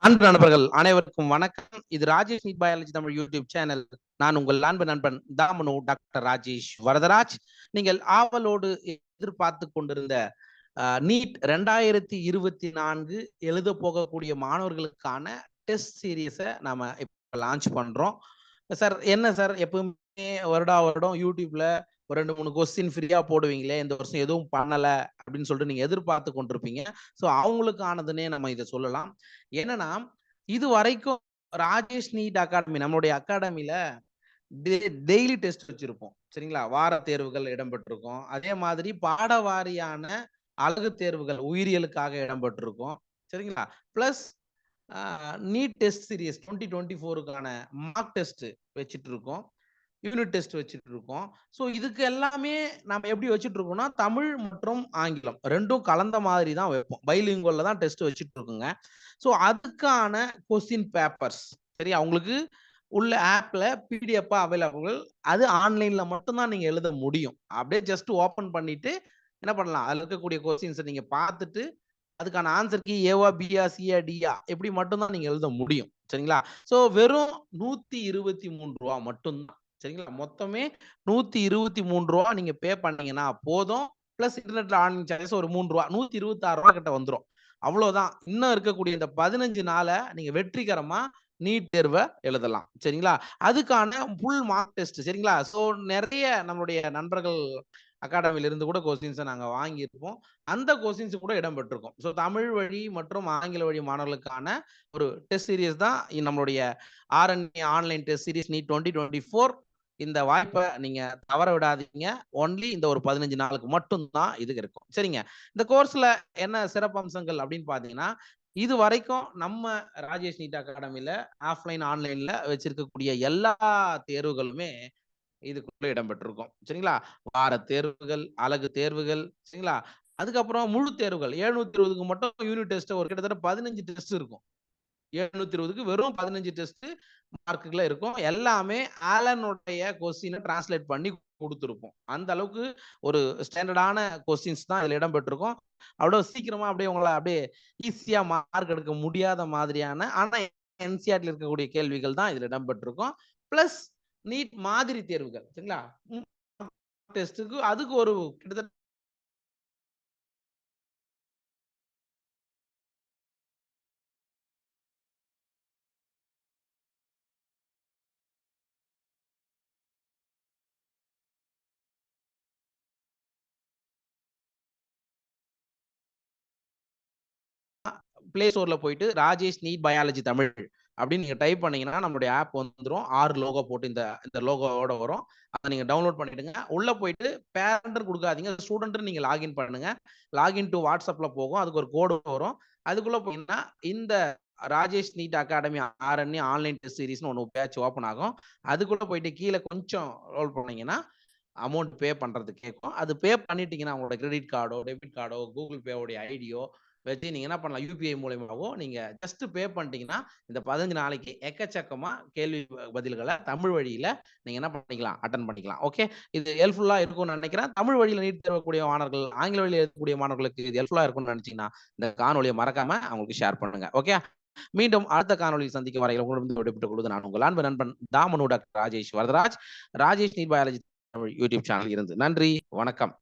அன்பு நண்பர்கள் அனைவருக்கும் வணக்கம். இது Rajesh NEET biology Tamil YouTube channel. நான் உங்கள் அன்பு நண்பன் தாமனு டாக்டர் ராஜேஷ் வரதராஜ். நீங்கள் ஆவலோடு எதிர்பார்த்து கொண்டிருந்த நீட் 2024 எழுத போகக்கூடிய மாணவர்களுக்கான டெஸ்ட் சீரீஸை நாம இப்ப லான்ச் பண்றோம். சார் என்ன சார், எப்பவுமே வருடம் யூடியூப்ல ஒரு 2-3 கொஸ்டின் ஃப்ரீயா போடுவீங்களே, இந்த வருஷம் எதுவும் பண்ணல அப்படின்னு சொல்லிட்டு நீங்க எதிர்பார்த்து கொண்டிருப்பீங்க. ஸோ அவங்களுக்கானதுன்னே நம்ம இதை சொல்லலாம். என்னன்னா, இது வரைக்கும் ராஜேஷ் நீட் அகாடமி, நம்மளுடைய அகாடமில டெய்லி டெஸ்ட் வச்சிருப்போம். சரிங்களா? வார தேர்வுகள் இடம்பெற்றிருக்கும். அதே மாதிரி பாடவாரியான அழகு தேர்வுகள் உயிரியலுக்காக இடம்பெற்றிருக்கும். சரிங்களா? பிளஸ் நீட் டெஸ்ட் சீரிஸ் 2024க்கான மார்க் டெஸ்ட் வச்சுட்டு இருக்கோம். யூனிட் டெஸ்ட் வச்சுட்டு இருக்கோம். ஸோ இதுக்கு எல்லாமே நம்ம எப்படி வச்சுட்டு இருக்கோம்னா, தமிழ் மற்றும் ஆங்கிலம் ரெண்டும் கலந்த மாதிரி தான் வைப்போம். பைலிங்குவல்ல தான் டெஸ்ட் வச்சுட்டு இருக்கோங்க. ஸோ அதுக்கான கொஸ்டின் பேப்பர்ஸ் சரி, அவங்களுக்கு உள்ள ஆப்ல பிடிஎஃப் அவைலபிள். அது ஆன்லைன்ல மட்டும்தான் நீங்க எழுத முடியும். அப்படியே ஜஸ்ட் ஓபன் பண்ணிட்டு என்ன பண்ணலாம், அதுல இருக்கக்கூடிய கொஸ்டின்ஸை நீங்க பார்த்துட்டு அதுக்கான ஆன்சர் கீ ஏவா பியா சியா டியா எப்படி மட்டும்தான் நீங்க எழுத முடியும். சரிங்களா? ஸோ வெறும் ரூ. 123 மட்டும்தான். சரிங்களா? மொத்தமே ரூ. 123 நீங்க பே பண்ணீங்கன்னா போதும். பிளஸ் இன்டர்நெட்ல ஆன்லைன் சார்ஜஸ் ஒரு ரூ. 3 ரூ. 126 கிட்ட வந்துடும். அவ்வளவுதான். இன்னும் இருக்கக்கூடிய இந்த 15 நாளை நீங்க வெற்றிகரமா நீட் தேர்வை எழுதலாம். சரிங்களா? அதுக்கான ஃபுல் மார்க் டெஸ்ட். சரிங்களா? ஸோ நிறைய நம்மளுடைய நண்பர்கள் அகாடமில இருந்து கூட கொஸ்டின்ஸை நாங்க வாங்கியிருப்போம். அந்த கொஸ்டின்ஸ் கூட இடம்பெற்றிருக்கும். ஸோ தமிழ் வழி மற்றும் ஆங்கில வழி மாணவர்களுக்கான ஒரு டெஸ்ட் சீரிஸ் தான் நம்மளுடைய RNA online test series NEET 2024. இந்த வாய்ப்பை நீங்க தவற விடாதீங்க. ஒன்லி இந்த ஒரு 15 நாளுக்கு மட்டும் தான் இது இருக்கும். சரிங்க. இந்த கோர்ஸ்ல என்ன சிறப்பம்சங்கள் அப்படின்னு பாத்தீங்கன்னா, இது வரைக்கும் நம்ம ராஜேஷ் நீட் அகாடமில ஆஃப்லைன் ஆன்லைன்ல வச்சிருக்கக்கூடிய எல்லா தேர்வுகளுமே இதுக்குள்ள இடம்பெற்றிருக்கும். சரிங்களா? வார தேர்வுகள், அழகு தேர்வுகள், சரிங்களா? அதுக்கப்புறம் முழு தேர்வுகள் 720க்கு மட்டும் யூனிட் டெஸ்ட் ஒரு கிட்டத்தட்ட 15 டெஸ்ட் இருக்கும். 720க்கு வெறும் 15 டெஸ்ட் மார்க்குல இருக்கும். எல்லாமே ஆலனுடைய கொஸ்டினை டிரான்ஸ்லேட் பண்ணி கொடுத்துருப்போம். அந்த அளவுக்கு ஒரு ஸ்டாண்டர்டான கொஸ்டின்ஸ் தான் இதுல இடம்பெற்றிருக்கும். அவ்வளவு சீக்கிரமா அப்படியே உங்களை அப்படியே ஈஸியா மார்க் எடுக்க முடியாத மாதிரியான, ஆனா என்சிஆர்ல இருக்கக்கூடிய கேள்விகள் தான் இதுல இடம்பெற்றிருக்கும். பிளஸ் நீட் மாதிரி தேர்வுகள். சரிங்களா? டெஸ்ட்டுக்கு அதுக்கு ஒரு கிட்டத்தட்ட பிளே ஸ்டோர்ல போயிட்டு ராஜேஷ் நீட் பயாலஜி தமிழ் அப்படின்னு நீங்க டைப் பண்ணீங்கன்னா நம்மளுடைய ஆப் வந்துடும். 6 லோகோ போட்டு இந்த லோகோவோட வரும். அதை நீங்க டவுன்லோட் பண்ணிடுங்க. உள்ள போயிட்டு பேரண்ட் கொடுக்காதீங்க, ஸ்டூடெண்ட் நீங்க லாகின் பண்ணுங்க. லாகின் டு வாட்ஸ்அப்ல போகும். அதுக்கு ஒரு கோடு வரும். அதுக்குள்ள போனீங்கன்னா இந்த Rajesh NEET academy RNA online test சீரிஸ்னு ஒன்று பேட்ச் ஓப்பன் ஆகும். அதுக்குள்ள போயிட்டு கீழே கொஞ்சம் ரோல் பண்ணீங்கன்னா அமௌண்ட் பே பண்றது கேட்கும். அது பே பண்ணிட்டீங்கன்னா உங்களோட கிரெடிட் கார்டோ டெபிட் கார்டோ கூகுள் பேவோடைய ஐடியோ வச்சு நீங்க என்ன பண்ணலாம், யூபிஐ மூலமாவோ நீங்க ஜஸ்ட் பே பண்ணிட்டீங்கன்னா இந்த 15 நாளைக்கு எக்கச்சக்கமா கேள்வி பதில்களை தமிழ் வழியில நீங்க என்ன பண்ணிக்கலாம், அட்டன் பண்ணிக்கலாம். ஓகே, இது ஹெல்ப்ஃபுல்லா இருக்கும்னு நினைக்கிறேன். தமிழ் வழியில நீட் தேர்வக்கூடிய மாணவர்கள், ஆங்கில வழியில் இருக்கக்கூடிய மாணவர்களுக்கு இது ஹெல்ப்ஃபுல்லா இருக்கும்னு நினைச்சீங்கன்னா இந்த காணொலியை மறக்காம அவங்களுக்கு ஷேர் பண்ணுங்க. ஓகே, மீண்டும் அடுத்த காணொலியில் சந்திக்கும் வரையில் உங்களிடம் விடைபெற்றுக் கொள்வது நான் உங்கள் அன்பு நண்பன் தாமனு doctor Rajesh Varadaraj, Rajesh NEET biology YouTube channel இருந்து. நன்றி, வணக்கம்.